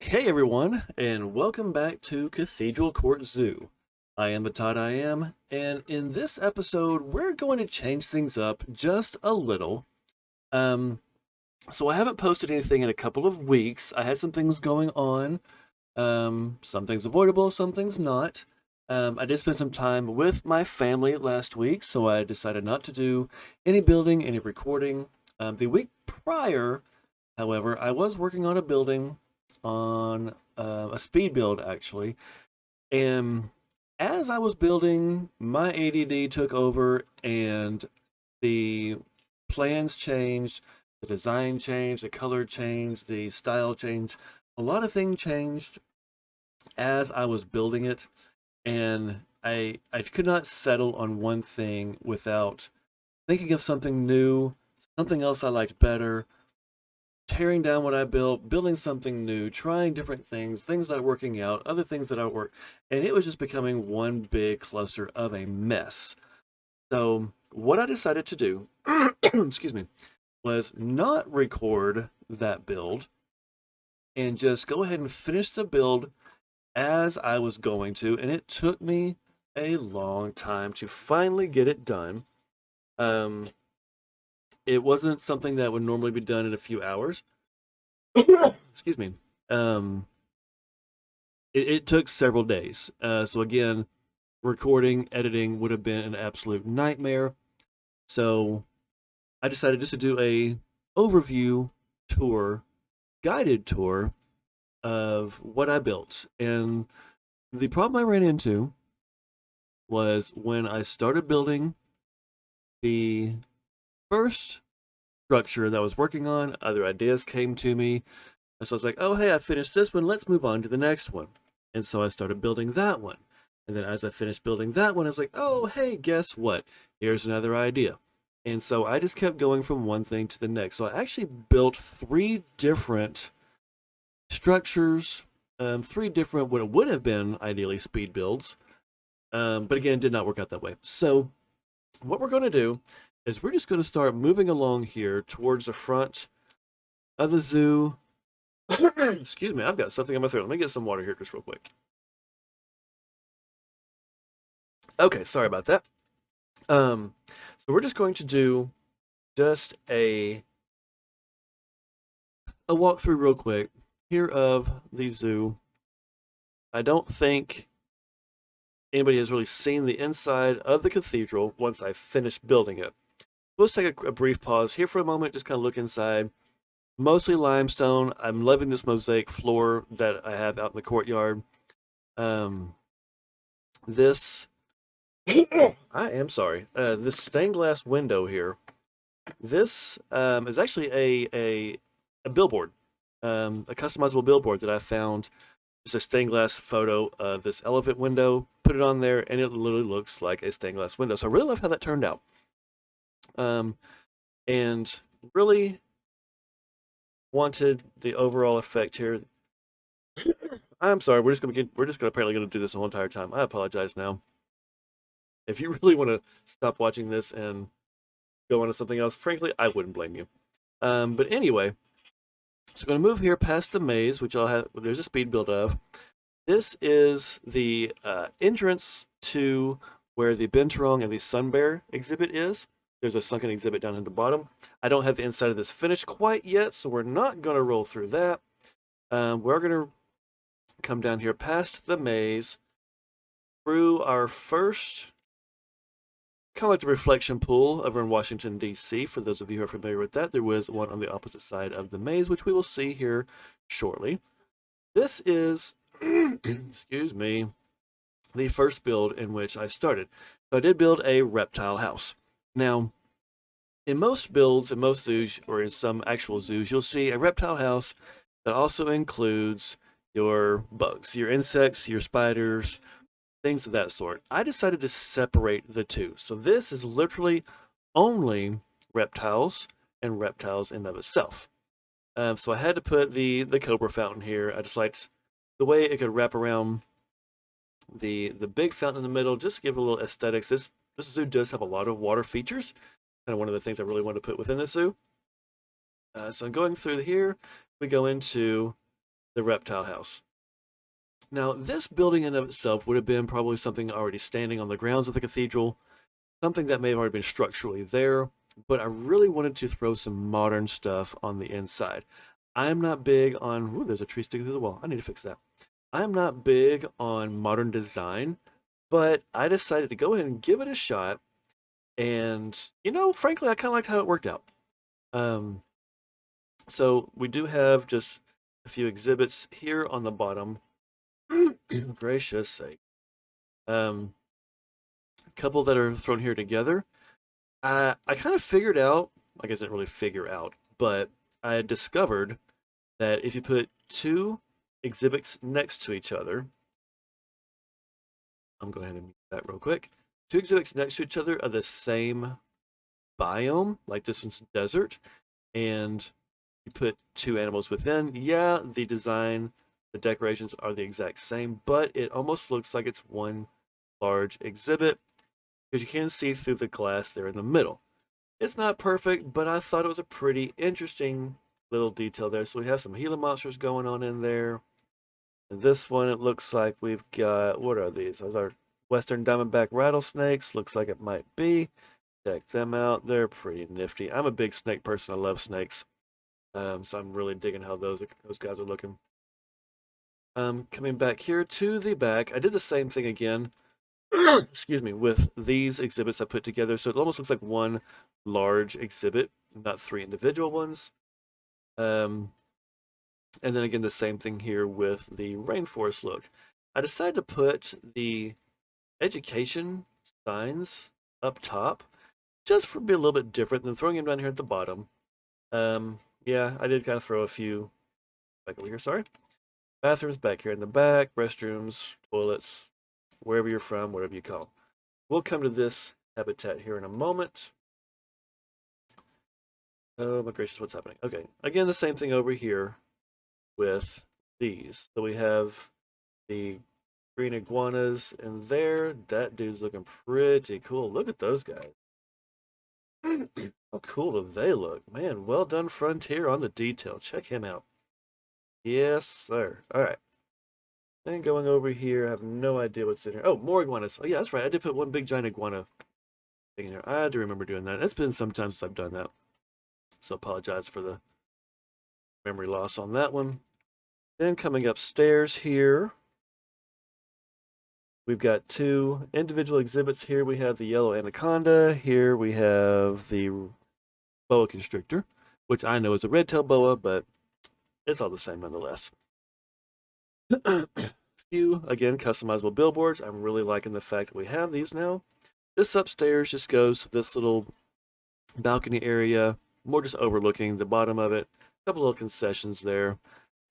Hey everyone, and welcome back to Cathedral Court Zoo. I am the Todd I am, and in this episode, we're going to change things up just a little. Um, so I haven't posted anything in a couple of weeks. I had some things going on, some things avoidable, some things not. I did spend some time with my family last week, so I decided not to do any building, any recording. The week prior, however, I was working on a building on a speed build actually. And as I was building, my ADD took over and the plans changed, the design changed, the color changed, the style changed. A lot of things changed as I was building it, and I could not settle on one thing without thinking of something new, something else I liked better, tearing down what I built, building something new, trying different things, things not working out, other things that don't work, and it was just becoming one big cluster of a mess. So, what I decided to do, excuse me, was not record that build and just go ahead and finish the build as I was going to, and it took me a long time to finally get it done. Um, it wasn't something that would normally be done in a few hours. Excuse me. Um, it took several days. So again, recording, editing would have been an absolute nightmare. So I decided just to do a overview tour, guided tour of what I built. And the problem I ran into was when I started building the first structure that I was working on, other ideas came to me. And so I was like, oh, hey, I finished this one. Let's move on to the next one. And so I started building that one. And then as I finished building that one, I was like, oh, hey, guess what? Here's another idea. And so I just kept going from one thing to the next. So I actually built three different structures, three different, what it would have been ideally speed builds. But again, it did not work out that way. So what we're going to do is we're just going to start moving along here towards the front of the zoo. Excuse me, I've got something in my throat. Let me get some water here just real quick. Okay, sorry about that. So we're just going to do just a walkthrough real quick here of the zoo. I don't think anybody has really seen the inside of the cathedral once I finish building it. Let's take a brief pause here for a moment, just kind of look inside. Mostly limestone. I'm loving this mosaic floor that I have out in the courtyard. Um, this I am sorry. This stained glass window here. This is actually a billboard, a customizable billboard that I found. It's a stained glass photo of this elephant window. Put it on there, and it literally looks like a stained glass window. So I really love how that turned out. Um, and really wanted the overall effect here. I'm sorry. We're just gonna apparently gonna do this the whole entire time. I apologize now. If you really want to stop watching this and go on to something else, frankly, I wouldn't blame you. But anyway, so I'm going to move here past the maze, which I'll have. There's a speed build of. This is the entrance to where the Binturong and the Sun Bear exhibit is. There's a sunken exhibit down at the bottom. I don't have the inside of this finished quite yet, so we're not going to roll through that. We're going to come down here past the maze through our first kind of like the reflection pool over in Washington, D.C. For those of you who are familiar with that, there was one on the opposite side of the maze, which we will see here shortly. This is, excuse me, the first build in which I started. So I did build a reptile house. Now, in most builds, in most zoos, or in some actual zoos, you'll see a reptile house that also includes your bugs, your insects, your spiders, things of that sort. I decided to separate the two. So this is literally only reptiles and reptiles in and of itself. So I had to put the cobra fountain here. I just liked the way it could wrap around the big fountain in the middle, just to give it a little aesthetics. This zoo does have a lot of water features. Kind of one of the things I really wanted to put within the zoo. So I'm going through here. We go into the reptile house. Now, this building in of itself would have been probably something already standing on the grounds of the cathedral, something that may have already been structurally there, but I really wanted to throw some modern stuff on the inside. I'm not big on, ooh, there's a tree sticking through the wall. I need to fix that. I'm not big on modern design, but I decided to go ahead and give it a shot. And, frankly, I kind of liked how it worked out. Um, so we do have just a few exhibits here on the bottom. Gracious sake. A couple that are thrown here together. I kind of figured out, I guess I didn't really figure out, but I discovered that if you put two exhibits next to each other, I'm going to mute that real quick. Two exhibits next to each other are the same biome, like this one's desert, and you put two animals within. Yeah, the design, the decorations are the exact same, but it almost looks like it's one large exhibit because you can see through the glass there in the middle. It's not perfect, but I thought it was a pretty interesting little detail there. So we have some Gila monsters going on in there. And this one, it looks like we've got, what are these? Those are Western Diamondback rattlesnakes. Looks like it might be. Check them out. They're pretty nifty. I'm a big snake person. I love snakes. So I'm really digging how those guys are looking. Coming back here to the back, I did the same thing again. Excuse me, with these exhibits I put together. So it almost looks like one large exhibit, not three individual ones. Um, and then again, the same thing here with the rainforest look. I decided to put the education signs up top just for be a little bit different than throwing them down here at the bottom. Yeah, I did kind of throw a few back over here, sorry. Bathrooms back here in the back, restrooms, toilets, wherever you're from, whatever you call. We'll come to this habitat here in a moment. Oh my gracious, what's happening? Okay, again, the same thing over here with these. So we have the green iguanas in there. That dude's looking pretty cool. Look at those guys. How cool do they look? Man, well done, Frontier, on the detail. Check him out. Yes, sir. All right. And going over here, I have no idea what's in here. Oh, more iguanas. Oh, yeah, that's right. I did put one big giant iguana thing in here. I had to remember doing that. It's been some time since I've done that. So apologize for the memory loss on that one. Then coming upstairs here, we've got two individual exhibits here. We have the yellow anaconda. Here we have the boa constrictor, which I know is a red-tailed boa, but it's all the same nonetheless. Few, again, customizable billboards. I'm really liking the fact that we have these now. This upstairs just goes to this little balcony area, more just overlooking the bottom of it. A couple little concessions there.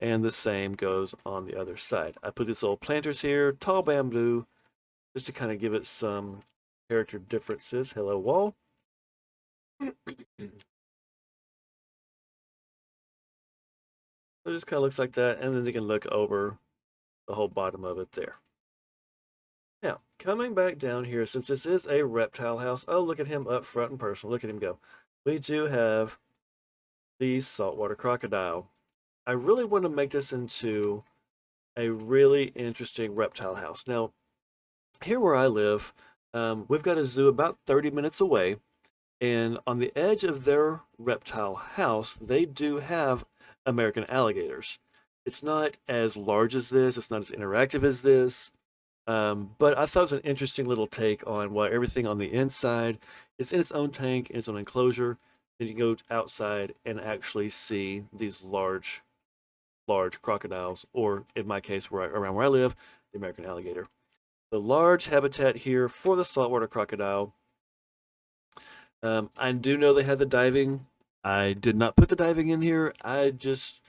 And the same goes on the other side. I put these little planters here, tall bamboo, just to kind of give it some character differences. Hello, wall. So it just kind of looks like that, and then you can look over the whole bottom of it there. Now, coming back down here, since this is a reptile house, oh, look at him up front and personal. Look at him go. We do have the saltwater crocodile. I really want to make this into a really interesting reptile house. Now, here where I live, we've got a zoo about 30 minutes away, and on the edge of their reptile house, they do have American alligators. It's not as large as this, it's not as interactive as this, but I thought it was an interesting little take on why everything on the inside is in its own tank, in its own enclosure. Then you can go outside and actually see these large crocodiles, or in my case, around where I live, the American alligator. The large habitat here for the saltwater crocodile. I do know they have the diving. I did not put the diving in here. I just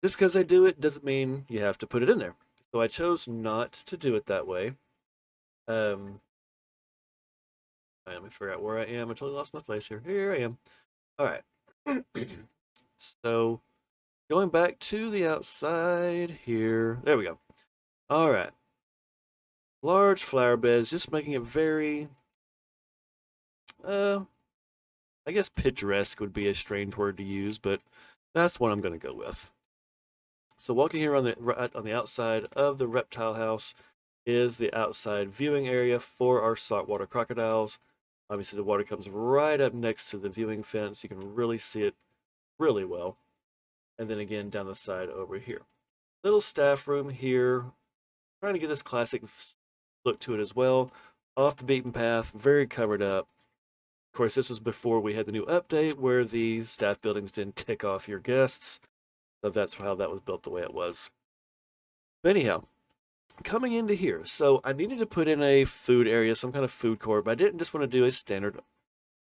because I do it doesn't mean you have to put it in there. So I chose not to do it that way. Let me figure out where I am. I totally lost my place here. Here I am. All right. So going back to the outside here. There we go. All right. Large flower beds, just making it very, uh, I guess picturesque would be a strange word to use, but that's what I'm going to go with. So walking here on the outside of the reptile house is the outside viewing area for our saltwater crocodiles. Obviously, the water comes right up next to the viewing fence. You can really see it really well. And then again down the side over here. Little staff room here. Trying to get this classic look to it as well. Off the beaten path, very covered up. Of course, this was before we had the new update where the staff buildings didn't tick off your guests. So that's how that was built the way it was. But anyhow, coming into here, so I needed to put in a food area, some kind of food court, but I didn't just want to do a standard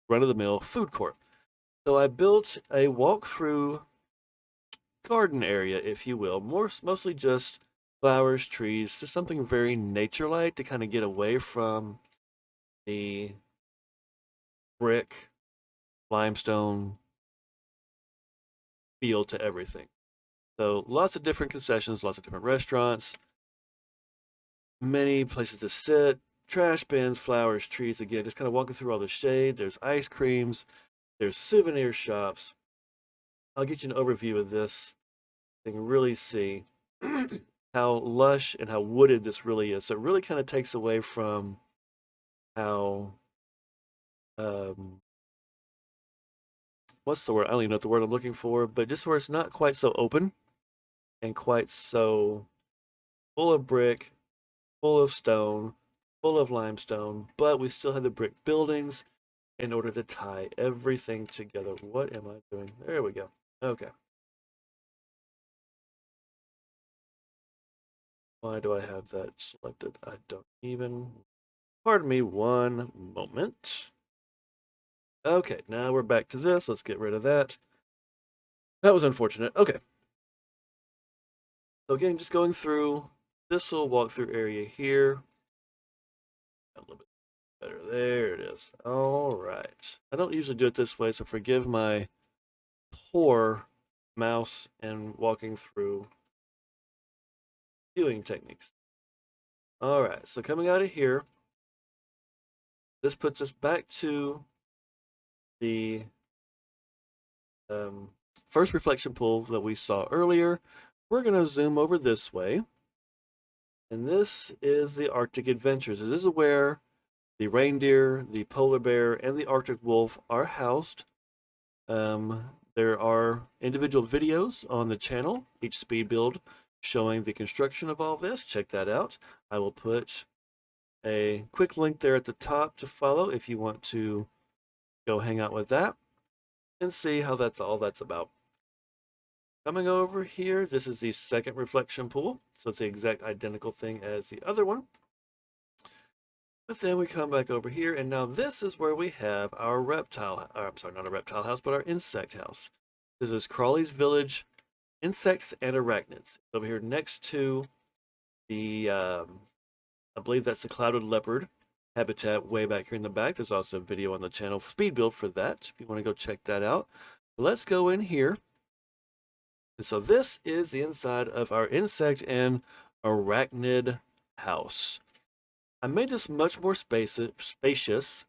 run-of-the-mill food court. So I built a walk-through garden area, if you will, mostly just flowers, trees, just something very nature-like to kind of get away from the brick, limestone feel to everything. So lots of different concessions, lots of different restaurants, many places to sit, trash bins, flowers, trees. Again, just kind of walking through all the shade. There's ice creams, there's souvenir shops. I'll get you an overview of this so you can really see how lush and how wooded this really is. So it really kind of takes away from how um, what's the word? I don't even know what the word I'm looking for, but just where it's not quite so open and quite so full of brick, full of stone, full of limestone, but we still have the brick buildings in order to tie everything together. What am I doing? There we go. Okay. Why do I have that selected? I don't even. Pardon me one moment. Okay, now we're back to this. Let's get rid of that. That was unfortunate. Okay. So again, just going through this little walkthrough area here. A little bit better. There it is. All right. I don't usually do it this way, so forgive my poor mouse and walking through viewing techniques. All right, so coming out of here, this puts us back to the first reflection pool that we saw earlier. We're going to zoom over this way. And this is the Arctic Adventures. This is where the reindeer, the polar bear, and the Arctic wolf are housed. There are individual videos on the channel, each speed build, showing the construction of all this. Check that out. I will put a quick link there at the top to follow if you want to go hang out with that and see how that's about. Coming over here, this is the second reflection pool, so it's the exact identical thing as the other one. But then we come back over here, and now this is where we have our reptile, or I'm sorry, not a reptile house, but our insect house. This is Crawley's Village Insects and Arachnids. Over here next to the, I believe that's the clouded leopard habitat way back here in the back. There's also a video on the channel speed build for that, if you want to go check that out. Let's go in here. And so this is the inside of our insect and arachnid house. I made this much more spacious,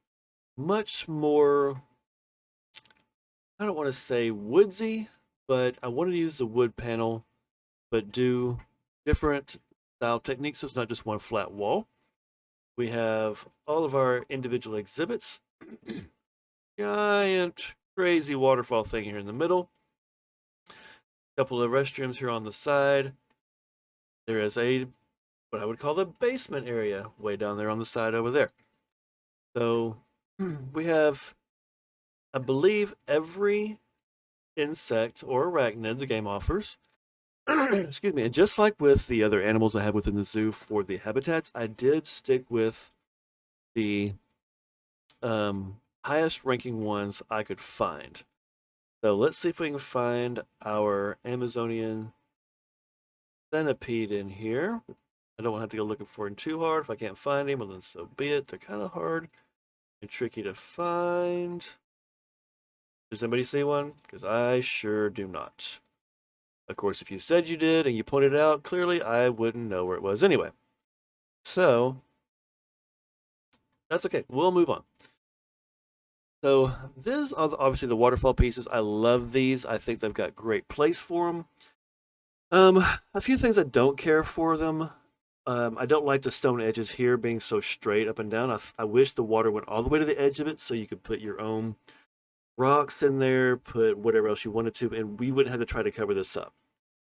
much more, I don't want to say woodsy, but I wanted to use the wood panel, but do different style techniques. So it's not just one flat wall. We have all of our individual exhibits. Giant, crazy waterfall thing here in the middle. Couple of restrooms here on the side. There is a, what I would call the basement area way down there on the side over there. So we have, I believe, every insect or arachnid the game offers. Excuse me. And just like with the other animals I have within the zoo for the habitats, I did stick with the highest ranking ones I could find. So let's see if we can find our Amazonian centipede in here. I don't want to have to go looking for him too hard. If I can't find him, well then so be it. They're kind of hard and tricky to find. Does anybody see one? Because I sure do not. Of course, if you said you did and you pointed it out, clearly I wouldn't know where it was anyway. So, that's okay. We'll move on. So, this are obviously the waterfall pieces. I love these. I think they've got great place for them. Um, a few things I don't care for them. I don't like the stone edges here being so straight up and down. I wish the water went all the way to the edge of it so you could put your own rocks in there, put whatever else you wanted to, and we wouldn't have to try to cover this up.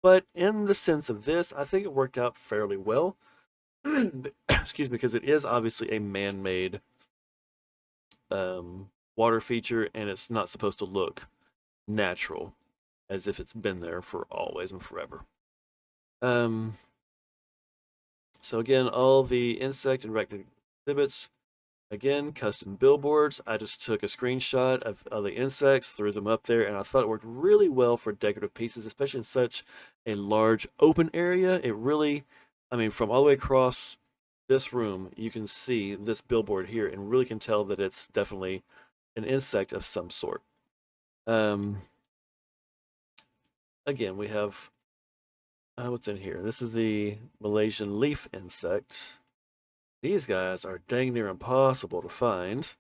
But in the sense of this, I think it worked out fairly well. Excuse me, because it is obviously a man-made water feature, and it's not supposed to look natural, as if it's been there for always and forever. Um, so again, all the insect and rectangle exhibits. Again, custom billboards. I just took a screenshot of the insects, threw them up there, and I thought it worked really well for decorative pieces, especially in such a large open area. It really, I mean, from all the way across this room, you can see this billboard here and really can tell that it's definitely an insect of some sort. Um, Again, we have what's in here? This is the Malaysian leaf insect. These guys are dang near impossible to find,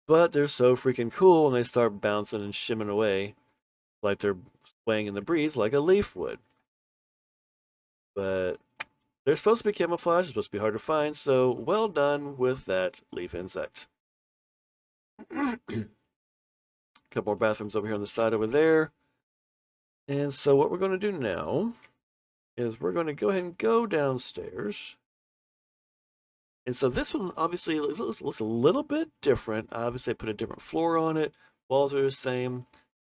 but they're so freaking cool and they start bouncing and shimming away like they're swaying in the breeze like a leaf would. But they're supposed to be camouflaged, supposed to be hard to find, so well done with that leaf insect. A couple more bathrooms over here on the side over there. And so what we're going to do now is we're going to go ahead and go downstairs. And so this one obviously looks a little bit different. Obviously, I put a different floor on it. Walls are the same.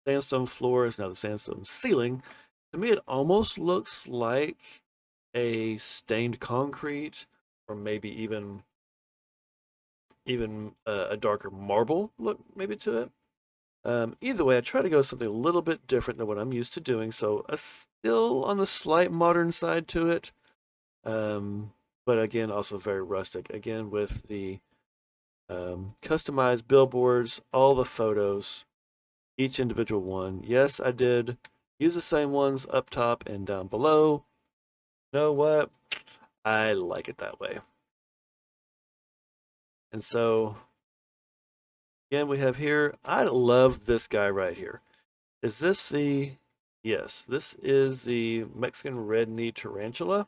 Sandstone floor is now the sandstone ceiling. To me, it almost looks like a stained concrete, or maybe even a darker marble look maybe to it. Either way, I try to go something a little bit different than what I'm used to doing. So still on the slight modern side to it. But again, also very rustic. Again, with the customized billboards, all the photos, each individual one. Yes, I did use the same ones up top and down below. You know what? I like it that way. And so, again, we have here, I love this guy right here. Is this the, yes, this is the Mexican red knee tarantula.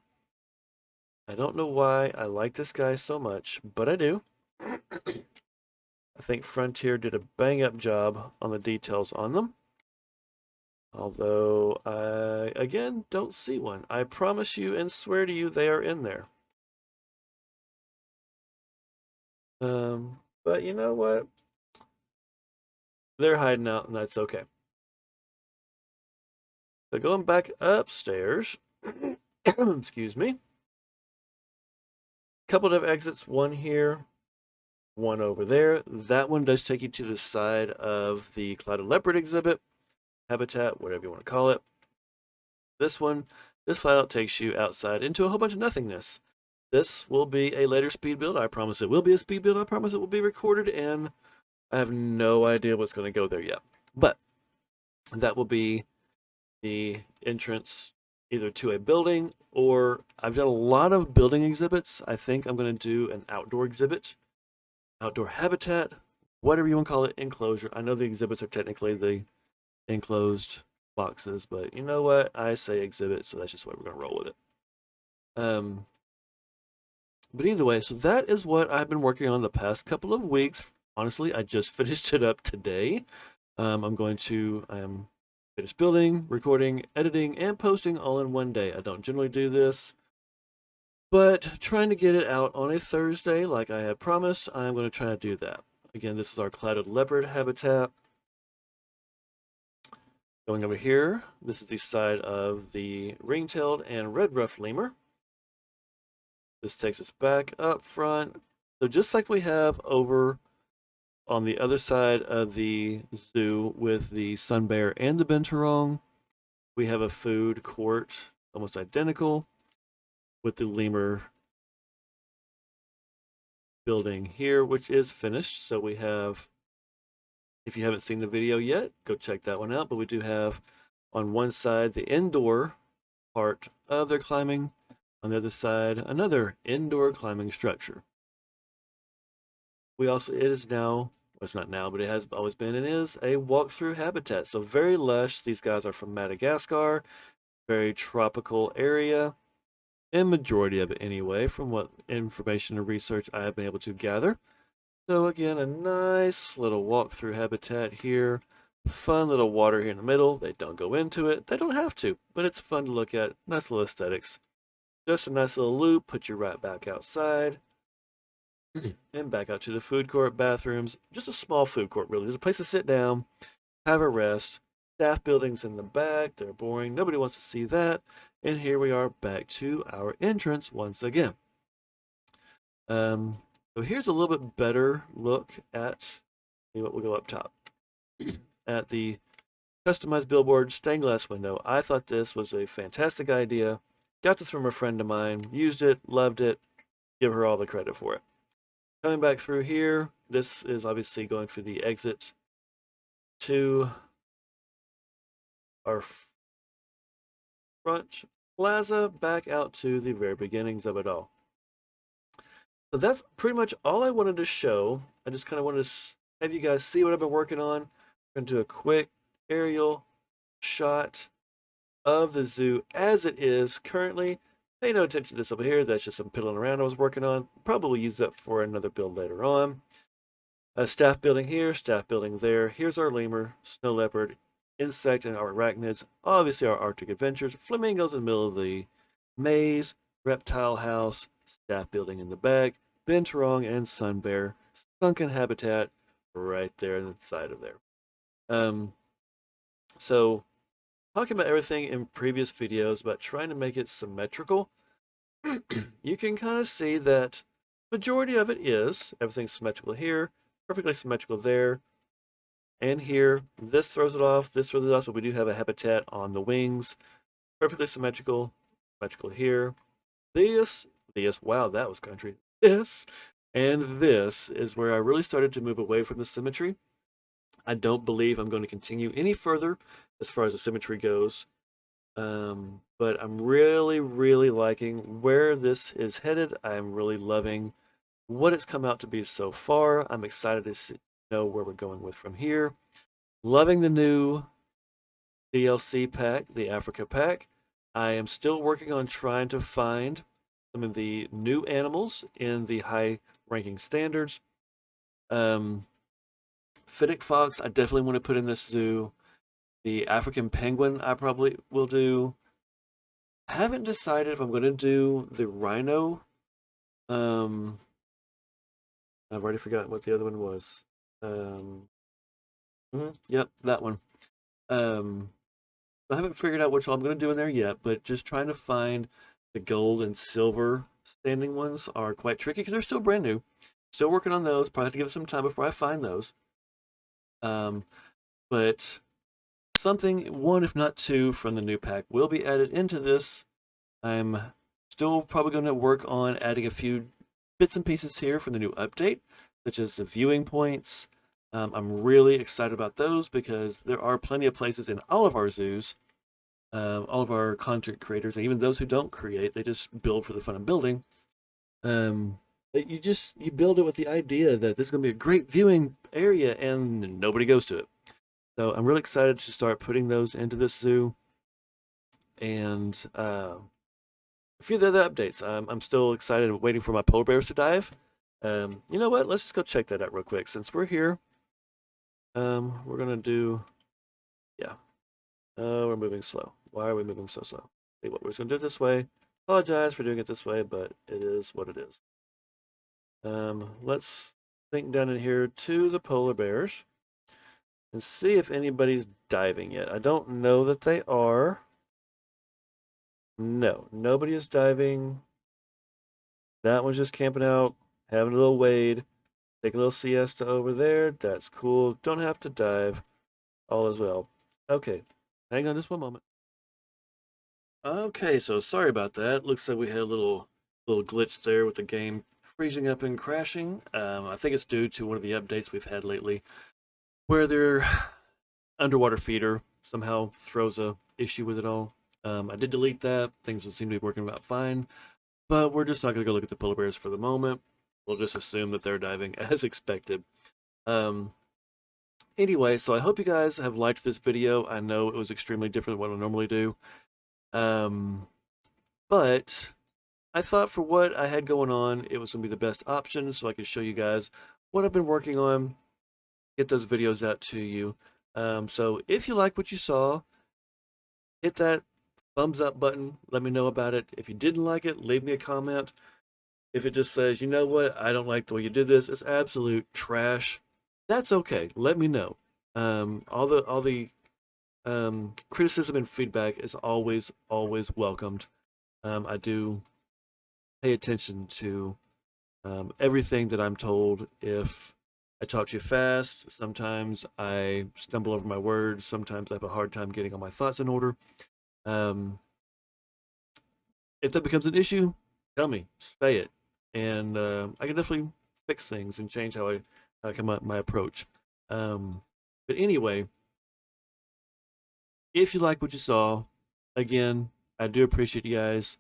I don't know why I like this guy so much, but I do. I think Frontier did a bang up job on the details on them. Although I, again, don't see one. I promise you and swear to you they are in there. But you know what? They're hiding out, and that's okay. So going back upstairs, excuse me, couple of exits, one here, one over there. That one does take you to the side of the clouded leopard exhibit, habitat, whatever you want to call it. This one, this flat out takes you outside into a whole bunch of nothingness. This will be a later speed build. I promise it will be a speed build. I promise it will be recorded, and I have no idea what's going to go there yet. But that will be the entrance either to a building, or I've done a lot of building exhibits. I think I'm going to do an outdoor exhibit, outdoor habitat, whatever you want to call it, enclosure. I know the exhibits are technically the enclosed boxes, but you know what? I say exhibit, so that's just why we're going to roll with it. But either way, so that is what I've been working on the past couple of weeks. Honestly, I just finished it up today. I am finished building, recording, editing, and posting all in one day. I don't generally do this, but trying to get it out on a Thursday like I had promised, I'm going to try to do that. Again, this is our clouded leopard habitat. Going over here, this is the side of the ring-tailed and red-ruffed lemur. This takes us back up front. So just like we have over on the other side of the zoo with the sun bear and the binturong, we have a food court almost identical with the lemur building here, which is finished. So we have, if you haven't seen the video yet, go check that one out. But we do have on one side the indoor part of their climbing, on the other side another indoor climbing structure. We also, it is now, well, it's not now, but it has always been and is a walkthrough habitat. So very lush. These guys are from Madagascar. Very tropical area, and majority of it anyway, from what information and research I have been able to gather. So again, a nice little walk-through habitat here. Fun little water here in the middle. They don't go into it. They don't have to, but it's fun to look at. Nice little aesthetics. Just a nice little loop. Put you right back outside. And back out to the food court, bathrooms. Just a small food court, really. There's a place to sit down, have a rest. Staff buildings in the back. They're boring. Nobody wants to see that. And here we are back to our entrance once again. Um, so here's a little bit better look at, we'll go up top, at the customized billboard stained glass window. I thought this was a fantastic idea. Got this from a friend of mine, used it, loved it, give her all the credit for it. Coming back through here, this is obviously going through the exit to our front plaza, back out to the very beginnings of it all. So that's pretty much all I wanted to show. I just kind of wanted to have you guys see what I've been working on. I'm going to do a quick aerial shot of the zoo as it is currently. Pay no attention to this over here. That's just some piddling around I was working on. Probably use that for another build later on. A staff building here, staff building there. Here's our lemur, snow leopard, insect and our arachnids. Obviously our Arctic adventures. Flamingos in the middle of the maze. Reptile house, staff building in the back. Binturong and sun bear. Sunken habitat right there inside of there. So talking about everything in previous videos about trying to make it symmetrical, you can kind of see that majority of it is everything's symmetrical here, perfectly symmetrical there, and here. This throws it off, this throws it off, but we do have a habitat on the wings, perfectly symmetrical, symmetrical here. Wow, that was country. This and this is where I really started to move away from the symmetry. I don't believe I'm going to continue any further as far as the symmetry goes. But I'm really, really liking where this is headed. I'm really loving what it's come out to be so far. I'm excited to know where we're going with from here. Loving the new DLC pack, the Africa pack. I am still working on trying to find some of the new animals in the high ranking standards. Fennec fox, I definitely want to put in this zoo. The African penguin, I probably will do. I haven't decided if I'm going to do the rhino. Um, I've already forgotten what the other one was. Yep, that one. Um, I haven't figured out which one I'm going to do in there yet, but just trying to find the gold and silver standing ones are quite tricky because they're still brand new. Still working on those. Probably have to give it some time before I find those. But something, one if not two, from the new pack will be added into this. I'm still probably going to work on adding a few bits and pieces here from the new update, such as the viewing points. I'm really excited about those because there are plenty of places in all of our zoos, all of our content creators, and even those who don't create, they just build for the fun of building. That you build it with the idea that this is going to be a great viewing area, and nobody goes to it. So I'm really excited to start putting those into this zoo, and a few of the other updates. I'm still excited, waiting for my polar bears to dive. You know what? Let's just go check that out real quick. Since we're here, we're gonna do, yeah. We're moving slow. Why are we moving so slow? Hey, what we're just gonna do it this way. Apologize for doing it this way, but it is what it is. Let's think down in here to the polar bears and see if anybody's diving yet. I don't know that they are. No, nobody is diving. That one's just camping out, having a little wade, taking a little siesta over there. That's cool. Don't have to dive. All is well. Okay, hang on just one moment. Okay, so sorry about that. Looks like we had a little glitch there with the game freezing up and crashing. I think it's due to one of the updates we've had lately, where their underwater feeder somehow throws a issue with it all. I did delete that. Things seem to be working about fine. But we're just not going to go look at the polar bears for the moment. We'll just assume that they're diving as expected. Um, anyway, so I hope you guys have liked this video. I know it was extremely different than what I normally do. Um, but I thought for what I had going on, it was going to be the best option so I could show you guys what I've been working on, get those videos out to you. So if you like what you saw, hit that thumbs up button. Let me know about it. If you didn't like it, leave me a comment. If it just says, you know what, I don't like the way you did this, it's absolute trash, that's okay. Let me know. All the criticism and feedback is always welcomed. I do pay attention to everything that I'm told. If I talk too fast, sometimes I stumble over my words, sometimes I have a hard time getting all my thoughts in order. Um, if that becomes an issue, tell me, say it, and I can definitely fix things and change how I come up my approach. Um, but anyway, if you like what you saw, again, I do appreciate you guys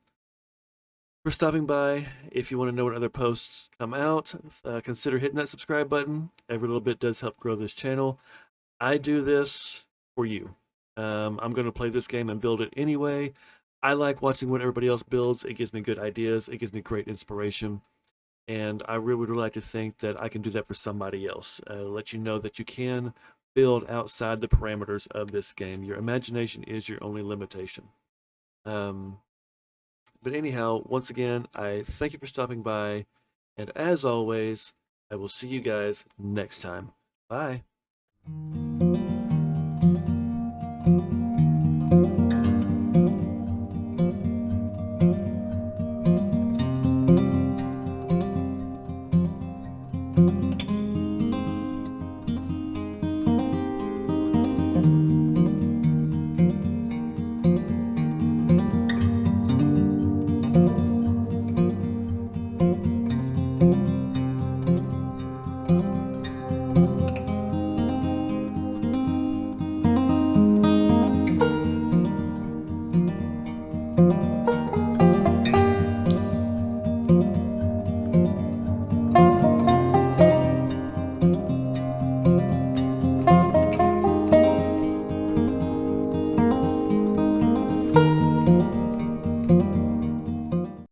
for stopping by. If you want to know when other posts come out, consider hitting that subscribe button. Every little bit does help grow this channel. I do this for you. I'm going to play this game and build it anyway. I like watching what everybody else builds. It gives me good ideas. It gives me great inspiration. And I really would like to think that I can do that for somebody else. Let you know that you can build outside the parameters of this game. Your imagination is your only limitation. Um, but anyhow, once again, I thank you for stopping by. And as always, I will see you guys next time. Bye.